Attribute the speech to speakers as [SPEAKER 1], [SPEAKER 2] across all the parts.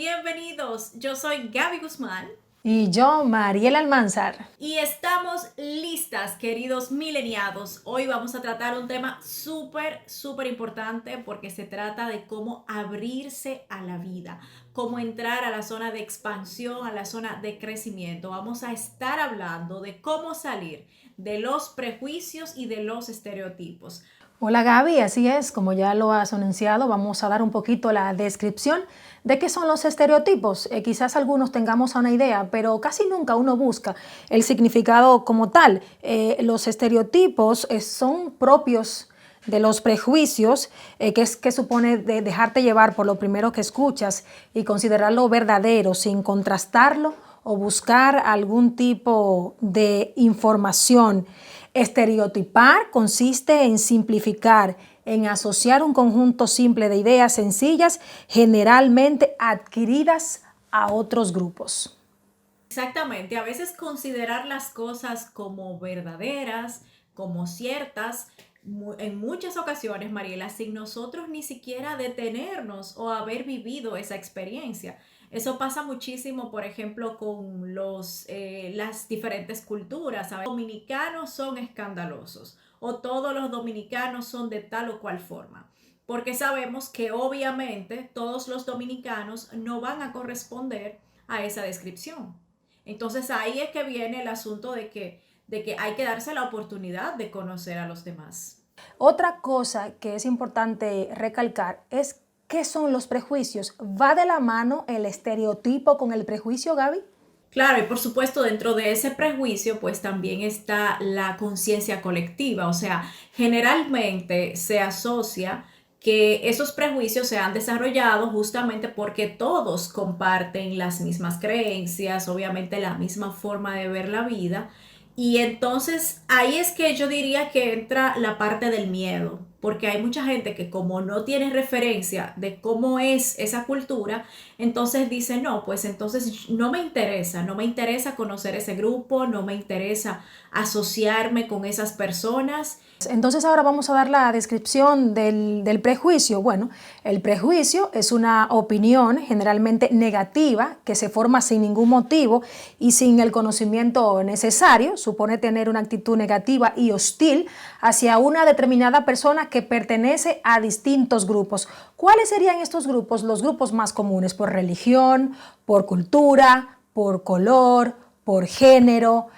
[SPEAKER 1] Bienvenidos. Yo soy Gaby Guzmán
[SPEAKER 2] Y yo, Mariela Almanzar.
[SPEAKER 1] y estamos listas, queridos mileniados. Hoy vamos a tratar un tema súper importante porque se trata de cómo abrirse a la vida, cómo entrar a la zona de expansión, a la zona de crecimiento. Vamos a estar hablando de cómo salir de los prejuicios y de los estereotipos.
[SPEAKER 2] Hola Gaby, así es, como ya lo has anunciado, vamos a dar un poquito la descripción de qué son los estereotipos. Quizás algunos tengamos una idea, pero casi nunca uno busca el significado como tal. Los estereotipos son propios de los prejuicios, que supone de dejarte llevar por lo primero que escuchas y considerarlo verdadero sin contrastarlo o buscar algún tipo de información. Estereotipar consiste en simplificar, en asociar un conjunto simple de ideas sencillas, generalmente adquiridas a otros grupos.
[SPEAKER 1] Exactamente, a veces considerar las cosas como verdaderas, como ciertas, en muchas ocasiones, Mariela, sin nosotros ni siquiera detenernos o haber vivido esa experiencia. Eso pasa muchísimo, por ejemplo, con las diferentes culturas. ¿Sabes? Los dominicanos son escandalosos o todos los dominicanos son de tal o cual forma. Porque sabemos que obviamente todos los dominicanos no van a corresponder a esa descripción. Entonces ahí es que viene el asunto de que hay que darse la oportunidad de conocer a los demás.
[SPEAKER 2] Otra cosa que es importante recalcar es qué son los prejuicios. ¿Va de la mano el estereotipo con el prejuicio, Gaby?
[SPEAKER 1] Claro, y por supuesto dentro de ese prejuicio pues también está la conciencia colectiva, o sea, generalmente se asocia que esos prejuicios se han desarrollado justamente porque todos comparten las mismas creencias, obviamente la misma forma de ver la vida, y entonces ahí es que yo diría que entra la parte del miedo, porque hay mucha gente que como no tiene referencia de cómo es esa cultura, entonces dice, no, pues entonces no me interesa conocer ese grupo, no me interesa asociarme con esas personas.
[SPEAKER 2] Entonces ahora vamos a dar la descripción del prejuicio. Bueno, el prejuicio es una opinión generalmente negativa que se forma sin ningún motivo y sin el conocimiento necesario. Supone tener una actitud negativa y hostil hacia una determinada persona que pertenece a distintos grupos. ¿Cuáles serían estos grupos? Los grupos más comunes: por religión, por cultura, por color, por género,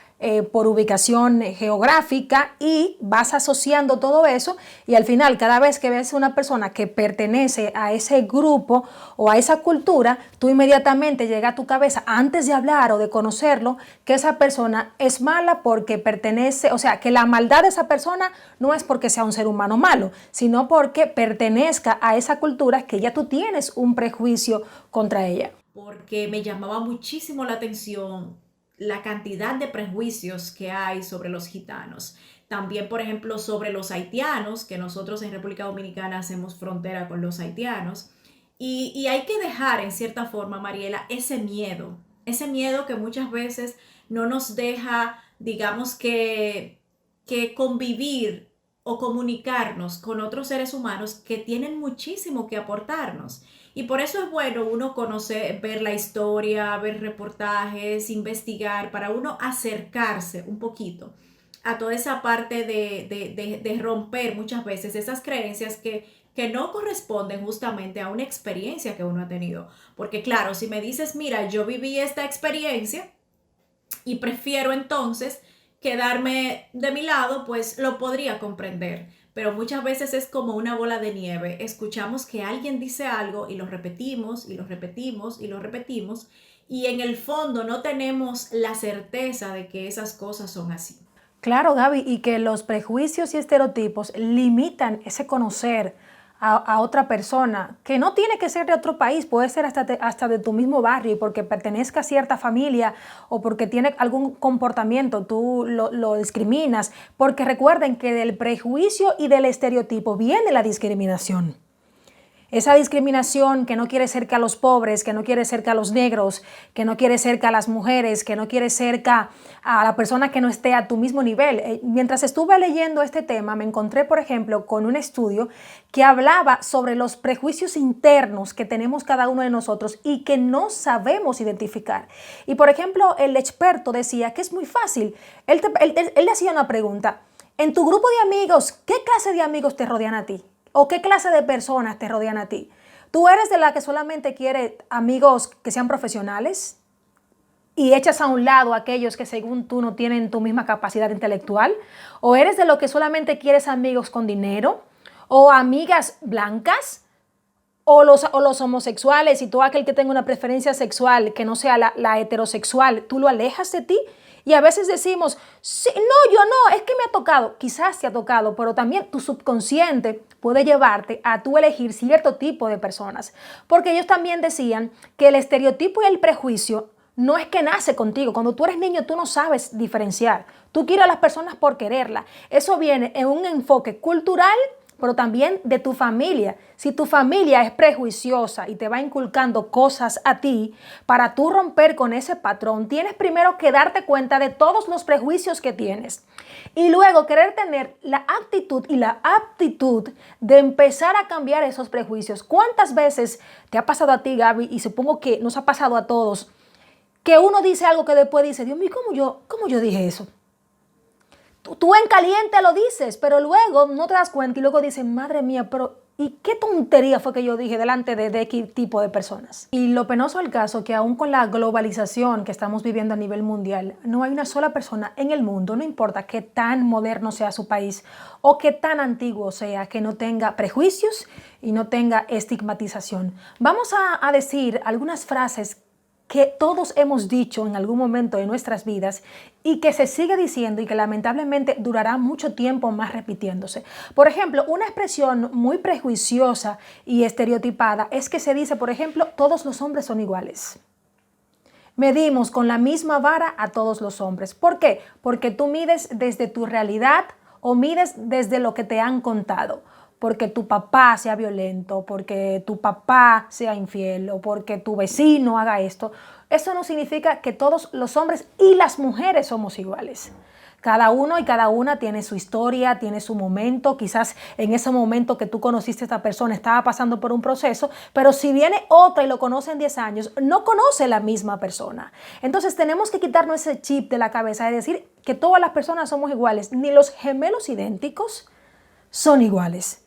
[SPEAKER 2] por ubicación geográfica, y vas asociando todo eso y al final cada vez que ves una persona que pertenece a ese grupo o a esa cultura, tú inmediatamente llega a tu cabeza, antes de hablar o de conocerlo, que esa persona es mala porque pertenece, o sea, que la maldad de esa persona no es porque sea un ser humano malo, sino porque pertenezca a esa cultura que ya tú tienes un prejuicio contra ella.
[SPEAKER 1] Porque me llamaba muchísimo la atención la cantidad de prejuicios que hay sobre los gitanos. También, por ejemplo, sobre los haitianos, que nosotros en República Dominicana hacemos frontera con los haitianos. Y hay que dejar, en cierta forma, Mariela, ese miedo que muchas veces no nos deja, digamos que convivir o comunicarnos con otros seres humanos que tienen muchísimo que aportarnos. Y por eso es bueno uno conocer, ver la historia, ver reportajes, investigar, para uno acercarse un poquito a toda esa parte de romper muchas veces esas creencias que no corresponden justamente a una experiencia que uno ha tenido. Porque claro, si me dices, mira, yo viví esta experiencia y prefiero entonces quedarme de mi lado, pues lo podría comprender. Pero muchas veces es como una bola de nieve. Escuchamos que alguien dice algo y lo repetimos y lo repetimos y lo repetimos, y en el fondo no tenemos la certeza de que esas cosas son así.
[SPEAKER 2] Claro, Gaby, y que los prejuicios y estereotipos limitan ese conocer a otra persona, que no tiene que ser de otro país, puede ser hasta de tu mismo barrio, y porque pertenezca a cierta familia o porque tiene algún comportamiento, tú lo discriminas, porque recuerden que del prejuicio y del estereotipo viene la discriminación. Esa discriminación que no quiere cerca a los pobres, que no quiere cerca a los negros, que no quiere cerca a las mujeres, que no quiere cerca a la persona que no esté a tu mismo nivel. Mientras estuve leyendo este tema, me encontré, por ejemplo, con un estudio que hablaba sobre los prejuicios internos que tenemos cada uno de nosotros y que no sabemos identificar. Y, por ejemplo, el experto decía que es muy fácil. Él hacía una pregunta. En tu grupo de amigos, ¿qué clase de amigos te rodean a ti? ¿O qué clase de personas te rodean a ti? ¿Tú eres de la que solamente quiere amigos que sean profesionales y echas a un lado a aquellos que según tú no tienen tu misma capacidad intelectual? ¿O eres de lo que solamente quieres amigos con dinero? ¿O amigas blancas? ¿O los homosexuales y todo aquel que tenga una preferencia sexual que no sea la heterosexual, tú lo alejas de ti? Y a veces decimos, sí, no, yo no, es que me ha tocado. Quizás te ha tocado, pero también tu subconsciente puede llevarte a tú elegir cierto tipo de personas. Porque ellos también decían que el estereotipo y el prejuicio no es que nace contigo. Cuando tú eres niño, tú no sabes diferenciar. Tú quieres a las personas por quererlas. Eso viene en un enfoque cultural, pero también de tu familia. Si tu familia es prejuiciosa y te va inculcando cosas a ti, para tú romper con ese patrón, tienes primero que darte cuenta de todos los prejuicios que tienes y luego querer tener la actitud y la aptitud de empezar a cambiar esos prejuicios. ¿Cuántas veces te ha pasado a ti, Gaby, y supongo que nos ha pasado a todos, que uno dice algo que después dice, Dios mío, ¿cómo yo dije eso? Tú en caliente lo dices, pero luego no te das cuenta y luego dices, madre mía, pero ¿y qué tontería fue que yo dije delante de X tipo de personas? Y lo penoso del caso es que aún con la globalización que estamos viviendo a nivel mundial, no hay una sola persona en el mundo, no importa qué tan moderno sea su país o qué tan antiguo sea, que no tenga prejuicios y no tenga estigmatización. Vamos a decir algunas frases que todos hemos dicho en algún momento de nuestras vidas y que se sigue diciendo y que lamentablemente durará mucho tiempo más repitiéndose. Por ejemplo, una expresión muy prejuiciosa y estereotipada es que se dice, por ejemplo, todos los hombres son iguales. Medimos con la misma vara a todos los hombres. ¿Por qué? Porque tú mides desde tu realidad o mides desde lo que te han contado. Porque tu papá sea violento, porque tu papá sea infiel o porque tu vecino haga esto. Eso no significa que todos los hombres y las mujeres somos iguales. Cada uno y cada una tiene su historia, tiene su momento. Quizás en ese momento que tú conociste a esta persona estaba pasando por un proceso, pero si viene otra y lo conoce en 10 años, no conoce la misma persona. Entonces tenemos que quitarnos ese chip de la cabeza de decir que todas las personas somos iguales. Ni los gemelos idénticos son iguales.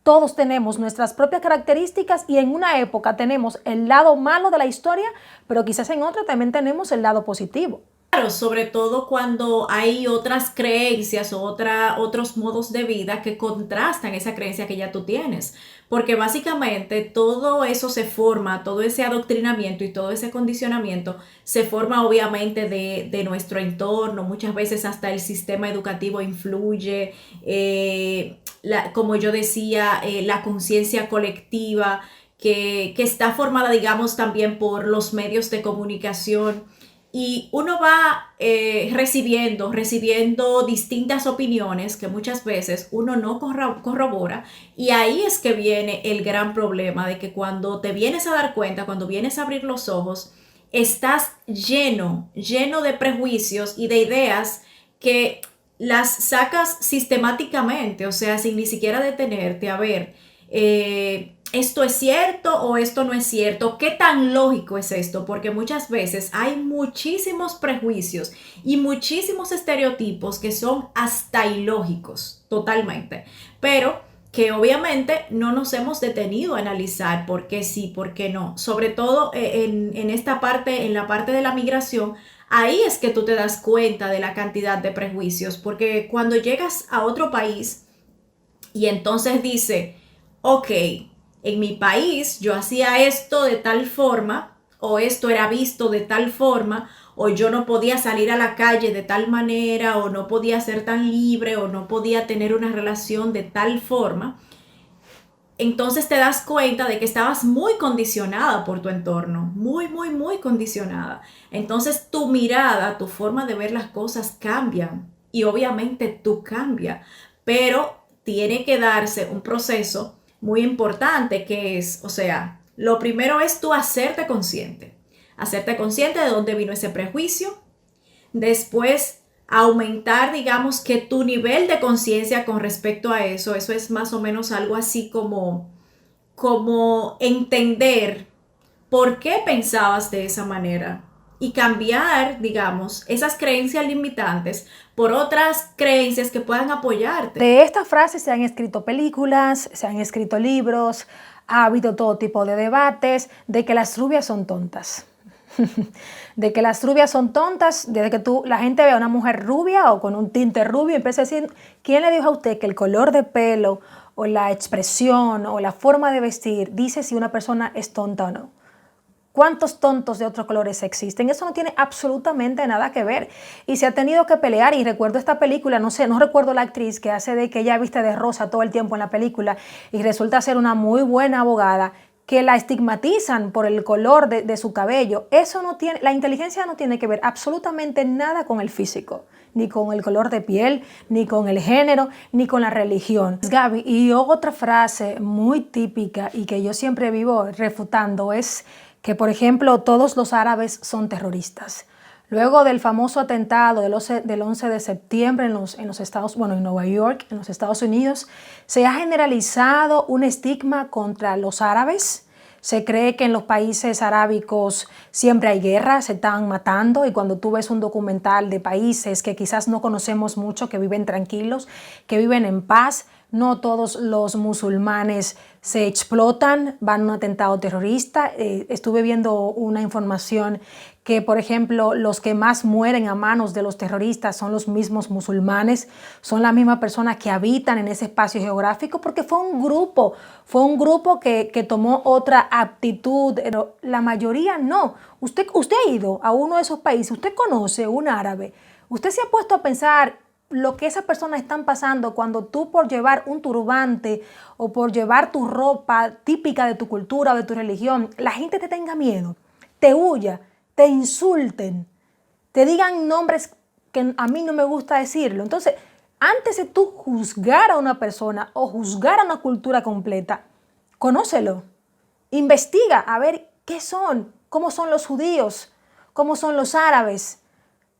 [SPEAKER 2] Todos tenemos nuestras propias características y en una época tenemos el lado malo de la historia, pero quizás en otra también tenemos el lado positivo.
[SPEAKER 1] Claro, sobre todo cuando hay otras creencias o otros modos de vida que contrastan esa creencia que ya tú tienes. Porque básicamente todo eso se forma, todo ese adoctrinamiento y todo ese condicionamiento se forma obviamente de nuestro entorno. Muchas veces hasta el sistema educativo influye, como yo decía, la conciencia colectiva que está formada, digamos, también por los medios de comunicación y uno va recibiendo distintas opiniones que muchas veces uno no corrobora y ahí es que viene el gran problema de que cuando te vienes a dar cuenta, cuando vienes a abrir los ojos, estás lleno de prejuicios y de ideas que las sacas sistemáticamente, o sea, sin ni siquiera detenerte a ver, ¿esto es cierto o esto no es cierto? ¿Qué tan lógico es esto? Porque muchas veces hay muchísimos prejuicios y muchísimos estereotipos que son hasta ilógicos, totalmente, pero que obviamente no nos hemos detenido a analizar por qué sí, por qué no. Sobre todo en esta parte, en la parte de la migración, ahí es que tú te das cuenta de la cantidad de prejuicios, porque cuando llegas a otro país y entonces dice, ok, en mi país yo hacía esto de tal forma, o esto era visto de tal forma, o yo no podía salir a la calle de tal manera, o no podía ser tan libre, o no podía tener una relación de tal forma. Entonces te das cuenta de que estabas muy condicionada por tu entorno, muy condicionada. Entonces tu mirada, tu forma de ver las cosas cambian y obviamente tú cambias, pero tiene que darse un proceso muy importante, que es, o sea, lo primero es tú hacerte consciente de dónde vino ese prejuicio, después aumentar, digamos, que tu nivel de conciencia con respecto a eso es más o menos algo así como entender por qué pensabas de esa manera y cambiar, digamos, esas creencias limitantes por otras creencias que puedan apoyarte.
[SPEAKER 2] De esta frase se han escrito películas, se han escrito libros, ha habido todo tipo de debates de que las rubias son tontas. De que las rubias son tontas, desde que la gente ve a una mujer rubia o con un tinte rubio, empieza a decir, ¿quién le dijo a usted que el color de pelo o la expresión o la forma de vestir dice si una persona es tonta o no? ¿Cuántos tontos de otros colores existen? Eso no tiene absolutamente nada que ver. Y se ha tenido que pelear. Y recuerdo esta película, no sé, no recuerdo la actriz que hace de que ella viste de rosa todo el tiempo en la película y resulta ser una muy buena abogada, que la estigmatizan por el color de su cabello. Eso no tiene, la inteligencia no tiene que ver absolutamente nada con el físico, ni con el color de piel, ni con el género, ni con la religión. Gaby, y otra frase muy típica y que yo siempre vivo refutando es que, por ejemplo, todos los árabes son terroristas. Luego del famoso atentado del 11 de septiembre en Nueva York, en los Estados Unidos, se ha generalizado un estigma contra los árabes. Se cree que en los países arábicos siempre hay guerra, se están matando, y cuando tú ves un documental de países que quizás no conocemos mucho, que viven tranquilos, que viven en paz, no todos los musulmanes se explotan, van a un atentado terrorista. Estuve viendo una información que, por ejemplo, los que más mueren a manos de los terroristas son los mismos musulmanes, son las mismas personas que habitan en ese espacio geográfico, porque fue un grupo que tomó otra actitud, pero la mayoría no. Usted ha ido a uno de esos países, usted conoce un árabe, usted se ha puesto a pensar lo que esas personas están pasando cuando tú, por llevar un turbante o por llevar tu ropa típica de tu cultura o de tu religión, la gente te tenga miedo, te huya, te insulten, te digan nombres que a mí no me gusta decirlo. Entonces, antes de tú juzgar a una persona o juzgar a una cultura completa, conócelo, investiga a ver qué son, cómo son los judíos, cómo son los árabes,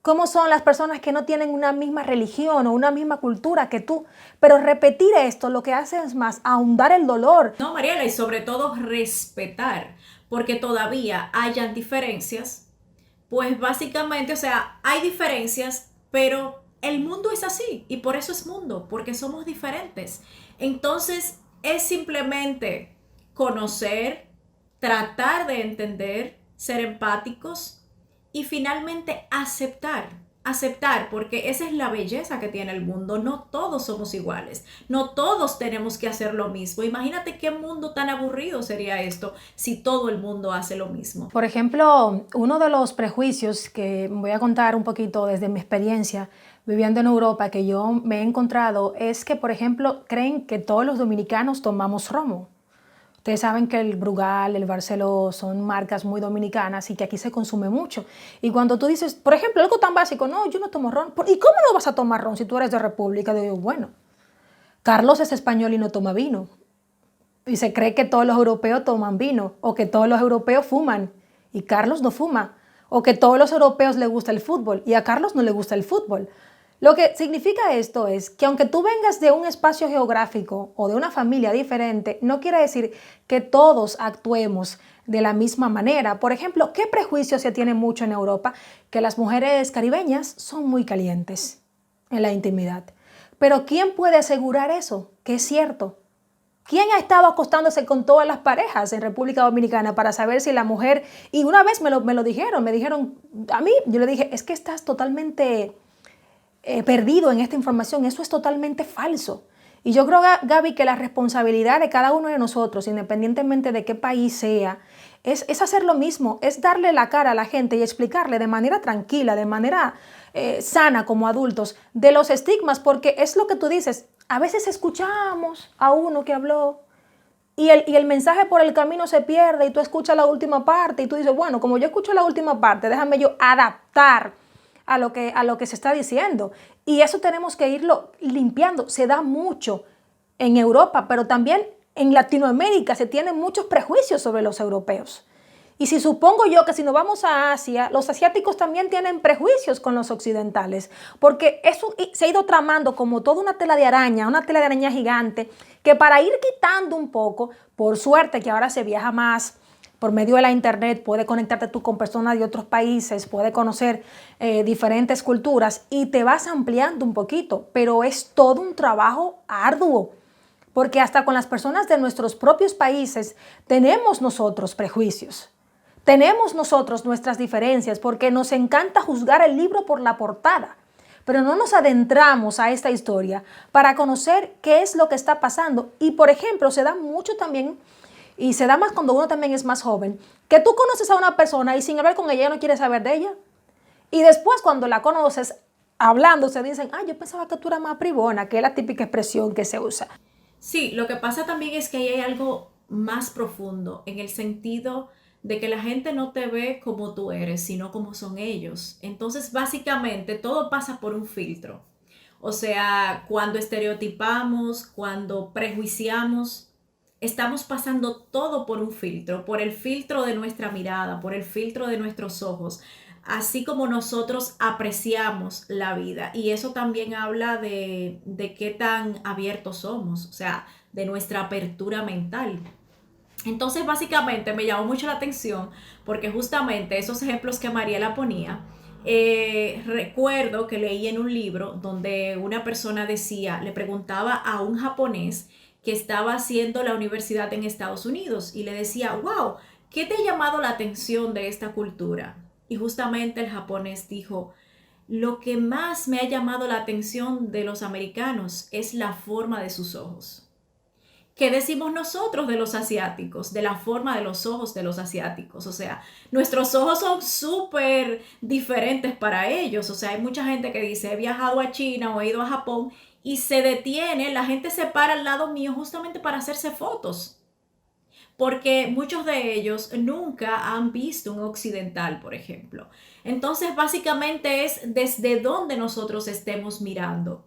[SPEAKER 2] cómo son las personas que no tienen una misma religión o una misma cultura que tú. Pero repetir esto lo que hace es más ahondar el dolor.
[SPEAKER 1] No, Mariela, y sobre todo respetar, porque todavía hayan diferencias, pues básicamente, o sea, hay diferencias, pero el mundo es así y por eso es mundo, porque somos diferentes. Entonces, es simplemente conocer, tratar de entender, ser empáticos y finalmente aceptar, porque esa es la belleza que tiene el mundo. No todos somos iguales, no todos tenemos que hacer lo mismo. Imagínate qué mundo tan aburrido sería esto si todo el mundo hace lo mismo.
[SPEAKER 2] Por ejemplo, uno de los prejuicios que voy a contar un poquito desde mi experiencia viviendo en Europa, que yo me he encontrado, es que, por ejemplo, creen que todos los dominicanos tomamos romo. Ustedes saben que el Brugal, el Barceló son marcas muy dominicanas y que aquí se consume mucho. Y cuando tú dices, por ejemplo, algo tan básico, no, yo no tomo ron. ¿Y cómo no vas a tomar ron si tú eres de República? Digo, bueno, Carlos es español y no toma vino. Y se cree que todos los europeos toman vino o que todos los europeos fuman y Carlos no fuma. O que todos los europeos le gusta el fútbol y a Carlos no le gusta el fútbol. Lo que significa esto es que aunque tú vengas de un espacio geográfico o de una familia diferente, no quiere decir que todos actuemos de la misma manera. Por ejemplo, ¿qué prejuicio se tiene mucho en Europa? Que las mujeres caribeñas son muy calientes en la intimidad. Pero ¿quién puede asegurar eso? Que es cierto. ¿Quién ha estado acostándose con todas las parejas en República Dominicana para saber si la mujer... Y una vez me lo dijeron, a mí, yo le dije, es que estás totalmente perdido en esta información, eso es totalmente falso. Y yo creo, Gaby, que la responsabilidad de cada uno de nosotros, independientemente de qué país sea, es hacer lo mismo, es darle la cara a la gente y explicarle de manera tranquila, de manera sana como adultos, de los estigmas, porque es lo que tú dices, a veces escuchamos a uno que habló y el mensaje por el camino se pierde y tú escuchas la última parte y tú dices, bueno, como yo escucho la última parte, déjame yo adaptar a lo que se está diciendo. Y eso tenemos que irlo limpiando. Se da mucho en Europa, pero también en Latinoamérica se tienen muchos prejuicios sobre los europeos. Y si supongo yo que si nos vamos a Asia, los asiáticos también tienen prejuicios con los occidentales, porque eso se ha ido tramando como toda una tela de araña gigante, que para ir quitando un poco, por suerte que ahora se viaja más por medio de la internet, puedes conectarte tú con personas de otros países, puedes conocer diferentes culturas y te vas ampliando un poquito, pero es todo un trabajo arduo, porque hasta con las personas de nuestros propios países tenemos nosotros prejuicios. Tenemos nosotros nuestras diferencias porque nos encanta juzgar el libro por la portada, pero no nos adentramos a esta historia para conocer qué es lo que está pasando. Y, por ejemplo, se da mucho también, y se da más cuando uno también es más joven, que tú conoces a una persona y sin hablar con ella no quieres saber de ella. Y después cuando la conoces, hablando, se dicen, yo pensaba que tú eras más bribona, que es la típica expresión que se usa.
[SPEAKER 1] Sí, lo que pasa también es que ahí hay algo más profundo en el sentido de que la gente no te ve como tú eres, sino como son ellos. Entonces, básicamente, todo pasa por un filtro. O sea, cuando estereotipamos, cuando prejuiciamos, estamos pasando todo por un filtro, por el filtro de nuestra mirada, por el filtro de nuestros ojos, así como nosotros apreciamos la vida. Y eso también habla de qué tan abiertos somos, o sea, de nuestra apertura mental. Entonces, básicamente me llamó mucho la atención porque justamente esos ejemplos que Mariela ponía, recuerdo que leí en un libro donde una persona decía, le preguntaba a un japonés que estaba haciendo la universidad en Estados Unidos y le decía, wow, ¿qué te ha llamado la atención de esta cultura? Y justamente el japonés dijo, lo que más me ha llamado la atención de los americanos es la forma de sus ojos. ¿Qué decimos nosotros de los asiáticos? De la forma de los ojos de los asiáticos. O sea, nuestros ojos son súper diferentes para ellos. O sea, hay mucha gente que dice, he viajado a China o he ido a Japón y se detiene, la gente se para al lado mío justamente para hacerse fotos. Porque muchos de ellos nunca han visto un occidental, por ejemplo. Entonces, básicamente es desde donde nosotros estemos mirando.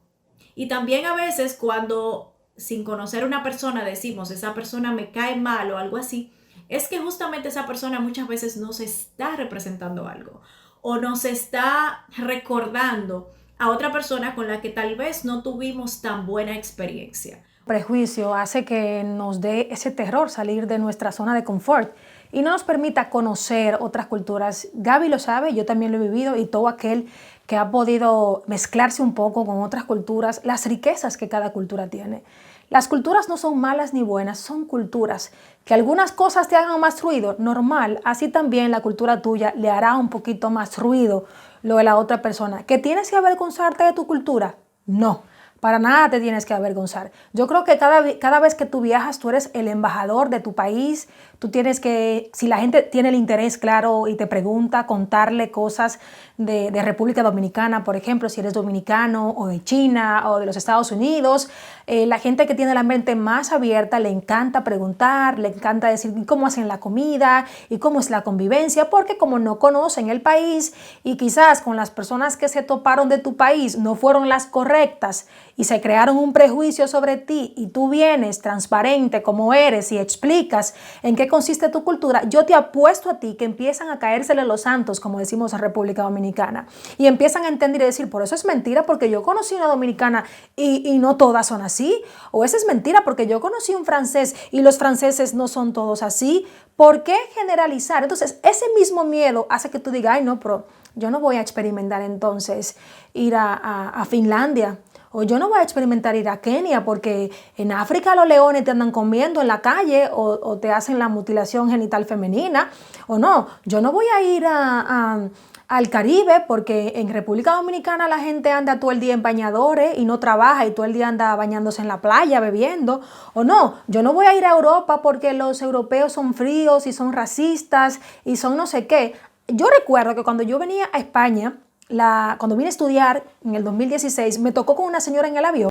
[SPEAKER 1] Y también a veces cuando sin conocer a una persona decimos, esa persona me cae mal o algo así, es que justamente esa persona muchas veces nos está representando algo o nos está recordando a otra persona con la que tal vez no tuvimos tan buena experiencia.
[SPEAKER 2] Prejuicio hace que nos dé ese terror salir de nuestra zona de confort y no nos permita conocer otras culturas. Gaby lo sabe, yo también lo he vivido y todo aquel que ha podido mezclarse un poco con otras culturas, las riquezas que cada cultura tiene. Las culturas no son malas ni buenas, son culturas. Que algunas cosas te hagan más ruido, normal, así también la cultura tuya le hará un poquito más ruido lo de la otra persona. ¿Que tienes que avergonzarte de tu cultura? No. Para nada te tienes que avergonzar. Yo creo que cada vez que tú viajas, tú eres el embajador de tu país. Tú tienes que, si la gente tiene el interés claro y te pregunta, contarle cosas de República Dominicana, por ejemplo, si eres dominicano o de China o de los Estados Unidos. La gente que tiene la mente más abierta le encanta preguntar, le encanta decir cómo hacen la comida y cómo es la convivencia, porque como no conocen el país y quizás con las personas que se toparon de tu país no fueron las correctas, y se crearon un prejuicio sobre ti y tú vienes transparente como eres y explicas en qué consiste tu cultura, yo te apuesto a ti que empiezan a caérsele los santos, como decimos en República Dominicana, y empiezan a entender y decir, por eso es mentira, porque yo conocí una dominicana y no todas son así, o esa es mentira porque yo conocí un francés y los franceses no son todos así. ¿Por qué generalizar? Entonces, ese mismo miedo hace que tú digas, ay no, pero yo no voy a experimentar entonces ir a Finlandia. O yo no voy a experimentar ir a Kenia porque en África los leones te andan comiendo en la calle o te hacen la mutilación genital femenina. O no, yo no voy a ir al Caribe porque en República Dominicana la gente anda todo el día en bañadores y no trabaja y todo el día anda bañándose en la playa, bebiendo. O no, yo no voy a ir a Europa porque los europeos son fríos y son racistas y son no sé qué. Yo recuerdo que cuando yo venía a España, cuando vine a estudiar en el 2016, me tocó con una señora en el avión.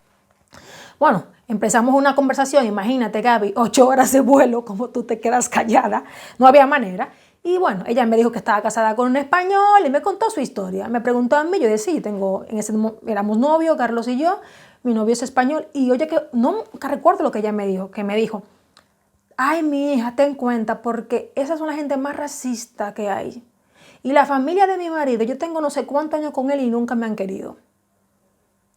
[SPEAKER 2] Bueno, empezamos una conversación, imagínate Gaby, 8 horas de vuelo, como tú te quedas callada, no había manera. Y bueno, ella me dijo que estaba casada con un español y me contó su historia. Me preguntó a mí, yo decía, éramos novios, Carlos y yo, mi novio es español. Y oye, que no recuerdo lo que ella me dijo, Ay, mi hija, ten cuenta, porque esas son la gente más racista que hay. Y la familia de mi marido, yo tengo no sé cuántos años con él y nunca me han querido.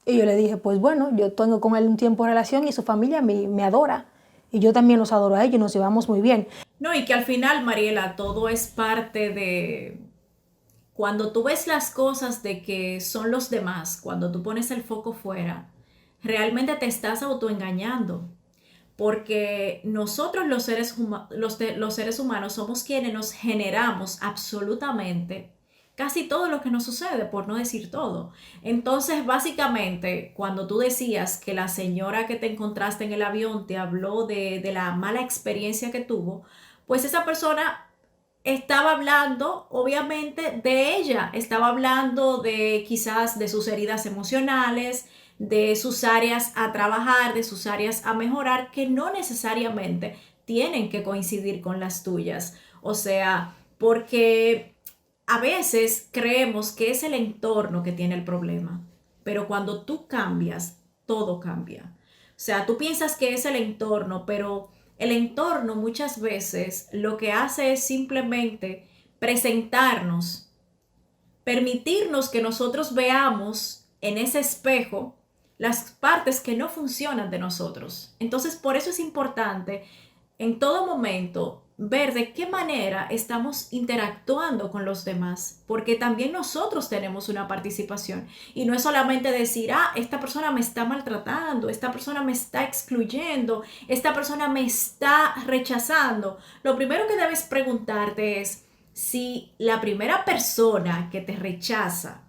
[SPEAKER 2] Y yo le dije, pues bueno, yo tengo con él un tiempo de relación y su familia me adora. Y yo también los adoro a ellos, nos llevamos muy bien.
[SPEAKER 1] No, y que al final, Mariela, todo es parte de cuando tú ves las cosas de que son los demás, cuando tú pones el foco fuera, realmente te estás autoengañando. Porque nosotros los seres humanos somos quienes nos generamos absolutamente casi todo lo que nos sucede, por no decir todo. Entonces, básicamente, cuando tú decías que la señora que te encontraste en el avión te habló de la mala experiencia que tuvo, pues esa persona estaba hablando, obviamente, de ella, estaba hablando de quizás de sus heridas emocionales, de sus áreas a trabajar, de sus áreas a mejorar, que no necesariamente tienen que coincidir con las tuyas. O sea, porque a veces creemos que es el entorno que tiene el problema, pero cuando tú cambias, todo cambia. O sea, tú piensas que es el entorno, pero el entorno muchas veces lo que hace es simplemente presentarnos, permitirnos que nosotros veamos en ese espejo las partes que no funcionan de nosotros. Entonces, por eso es importante en todo momento ver de qué manera estamos interactuando con los demás, porque también nosotros tenemos una participación y no es solamente decir, ah, esta persona me está maltratando, esta persona me está excluyendo, esta persona me está rechazando. Lo primero que debes preguntarte es si la primera persona que te rechaza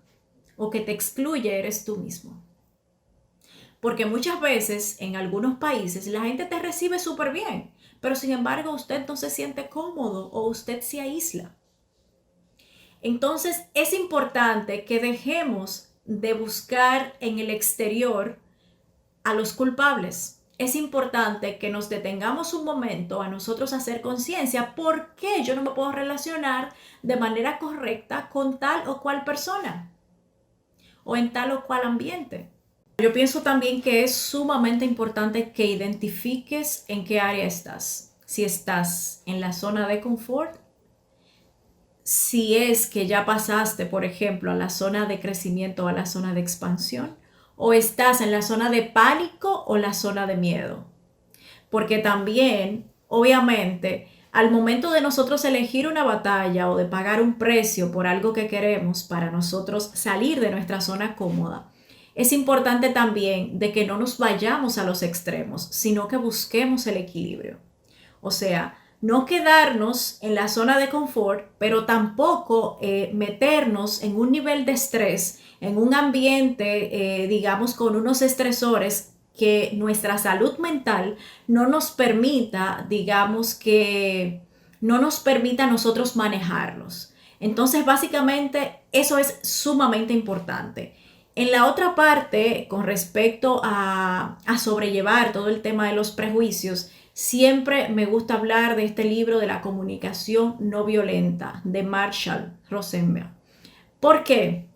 [SPEAKER 1] o que te excluye eres tú mismo. Porque muchas veces en algunos países la gente te recibe súper bien, pero sin embargo usted no se siente cómodo o usted se aísla. Entonces es importante que dejemos de buscar en el exterior a los culpables. Es importante que nos detengamos un momento a nosotros hacer conciencia por qué yo no me puedo relacionar de manera correcta con tal o cual persona o en tal o cual ambiente. Yo pienso también que es sumamente importante que identifiques en qué área estás. Si estás en la zona de confort, si es que ya pasaste, por ejemplo, a la zona de crecimiento o a la zona de expansión, o estás en la zona de pánico o la zona de miedo. Porque también, obviamente, al momento de nosotros elegir una batalla o de pagar un precio por algo que queremos para nosotros salir de nuestra zona cómoda, es importante también de que no nos vayamos a los extremos, sino que busquemos el equilibrio. O sea, no quedarnos en la zona de confort, pero tampoco meternos en un nivel de estrés, en un ambiente, digamos, con unos estresores que nuestra salud mental no nos permita, digamos, que no nos permita a nosotros manejarlos. Entonces, básicamente, eso es sumamente importante. En la otra parte, con respecto a sobrellevar todo el tema de los prejuicios, siempre me gusta hablar de este libro de la comunicación no violenta de Marshall Rosenberg. ¿Por qué?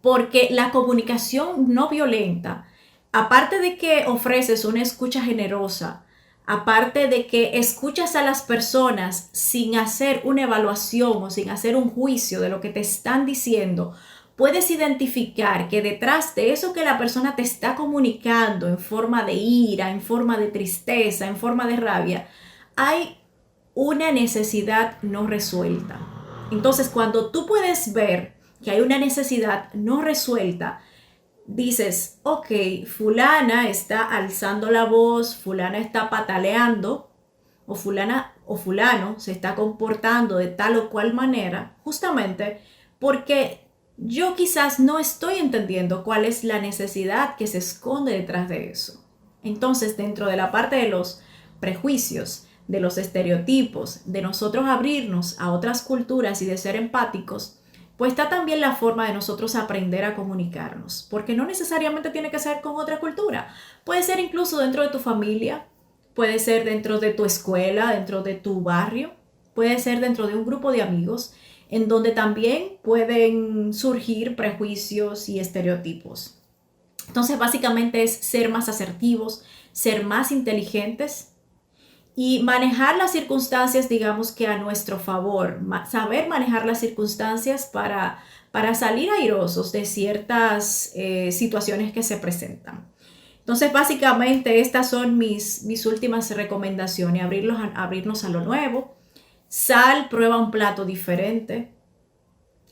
[SPEAKER 1] Porque la comunicación no violenta, aparte de que ofreces una escucha generosa, aparte de que escuchas a las personas sin hacer una evaluación o sin hacer un juicio de lo que te están diciendo, puedes identificar que detrás de eso que la persona te está comunicando en forma de ira, en forma de tristeza, en forma de rabia, hay una necesidad no resuelta. Entonces, cuando tú puedes ver que hay una necesidad no resuelta, dices, ok, fulana está alzando la voz, fulana está pataleando, o fulana o fulano se está comportando de tal o cual manera, justamente porque yo quizás no estoy entendiendo cuál es la necesidad que se esconde detrás de eso. Entonces, dentro de la parte de los prejuicios, de los estereotipos, de nosotros abrirnos a otras culturas y de ser empáticos, pues está también la forma de nosotros aprender a comunicarnos, porque no necesariamente tiene que ser con otra cultura, puede ser incluso dentro de tu familia, puede ser dentro de tu escuela, dentro de tu barrio, puede ser dentro de un grupo de amigos, en donde también pueden surgir prejuicios y estereotipos. Entonces, básicamente es ser más asertivos, ser más inteligentes y manejar las circunstancias, digamos que a nuestro favor, saber manejar las circunstancias para salir airosos de ciertas situaciones que se presentan. Entonces, básicamente, estas son mis últimas recomendaciones, abrirnos a lo nuevo. Sal, prueba un plato diferente.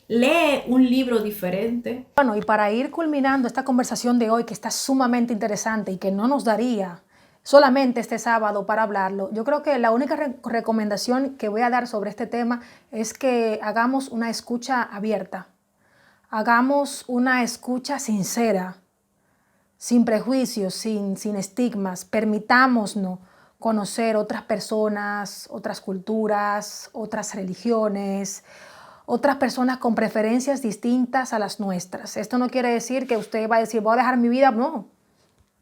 [SPEAKER 1] Lee un libro diferente.
[SPEAKER 2] Bueno, y para ir culminando esta conversación de hoy, que está sumamente interesante y que no nos daría solamente este sábado para hablarlo, yo creo que la única recomendación que voy a dar sobre este tema es que hagamos una escucha abierta, hagamos una escucha sincera, sin prejuicios, sin estigmas, permitámonos conocer otras personas, otras culturas, otras religiones, otras personas con preferencias distintas a las nuestras. Esto no quiere decir que usted va a decir, voy a dejar mi vida, no.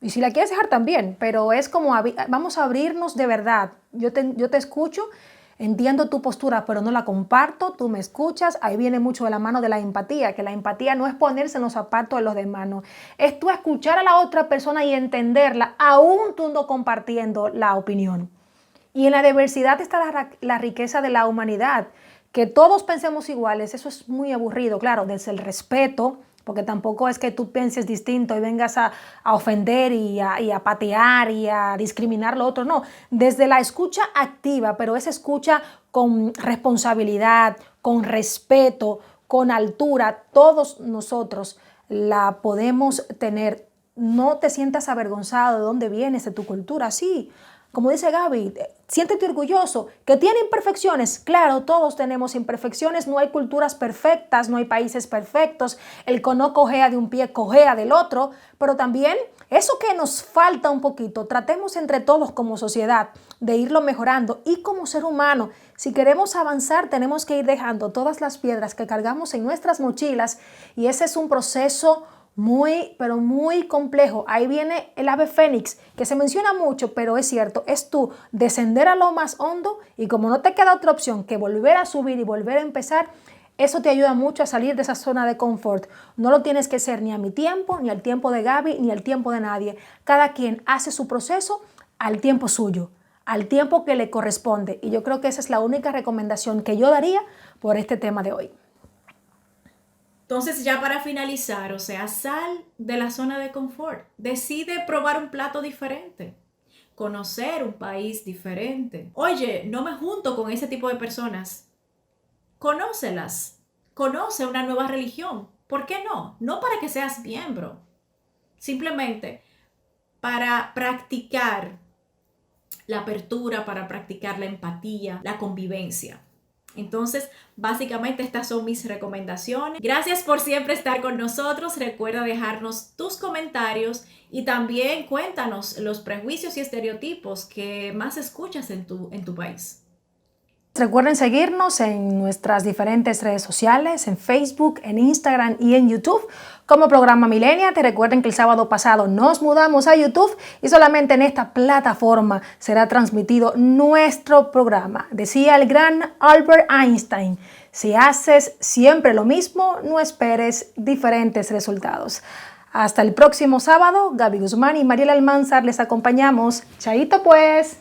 [SPEAKER 2] Y si la quieres dejar también, pero es como, vamos a abrirnos de verdad. Yo te escucho, entiendo tu postura, pero no la comparto, tú me escuchas. Ahí viene mucho de la mano de la empatía, que la empatía no es ponerse en los zapatos de los demás, no. Es tú escuchar a la otra persona y entenderla, aún tú no compartiendo la opinión. Y en la diversidad está la riqueza de la humanidad. Que todos pensemos iguales, eso es muy aburrido, claro, desde el respeto, porque tampoco es que tú pienses distinto y vengas a ofender y a patear y a discriminar lo otro, no, desde la escucha activa, pero esa escucha con responsabilidad, con respeto, con altura, todos nosotros la podemos tener. No te sientas avergonzado de dónde vienes, de tu cultura, sí. Como dice Gaby, siéntete orgulloso. ¿Que tiene imperfecciones? Claro, todos tenemos imperfecciones. No hay culturas perfectas, no hay países perfectos. El que no cojea de un pie, cojea del otro. Pero también eso que nos falta un poquito, tratemos entre todos como sociedad de irlo mejorando. Y como ser humano, si queremos avanzar, tenemos que ir dejando todas las piedras que cargamos en nuestras mochilas. Y ese es un proceso muy, pero muy complejo. Ahí viene el ave fénix, que se menciona mucho, pero es cierto, es tú descender a lo más hondo y como no te queda otra opción que volver a subir y volver a empezar, eso te ayuda mucho a salir de esa zona de confort. No lo tienes que hacer ni a mi tiempo, ni al tiempo de Gaby, ni al tiempo de nadie. Cada quien hace su proceso al tiempo suyo, al tiempo que le corresponde. Y yo creo que esa es la única recomendación que yo daría por este tema de hoy.
[SPEAKER 1] Entonces, ya para finalizar, o sea, sal de la zona de confort. Decide probar un plato diferente, conocer un país diferente. Oye, no me junto con ese tipo de personas. Conócelas. Conoce una nueva religión. ¿Por qué no? No para que seas miembro. Simplemente para practicar la apertura, para practicar la empatía, la convivencia. Entonces, básicamente estas son mis recomendaciones. Gracias por siempre estar con nosotros. Recuerda dejarnos tus comentarios y también cuéntanos los prejuicios y estereotipos que más escuchas en tu país.
[SPEAKER 2] Recuerden seguirnos en nuestras diferentes redes sociales, en Facebook, en Instagram y en YouTube como Programa Millennial. Te recuerden que el sábado pasado nos mudamos a YouTube y solamente en esta plataforma será transmitido nuestro programa. Decía el gran Albert Einstein, si haces siempre lo mismo, no esperes diferentes resultados. Hasta el próximo sábado, Gaby Guzmán y Mariela Almanzar les acompañamos. Chaito pues.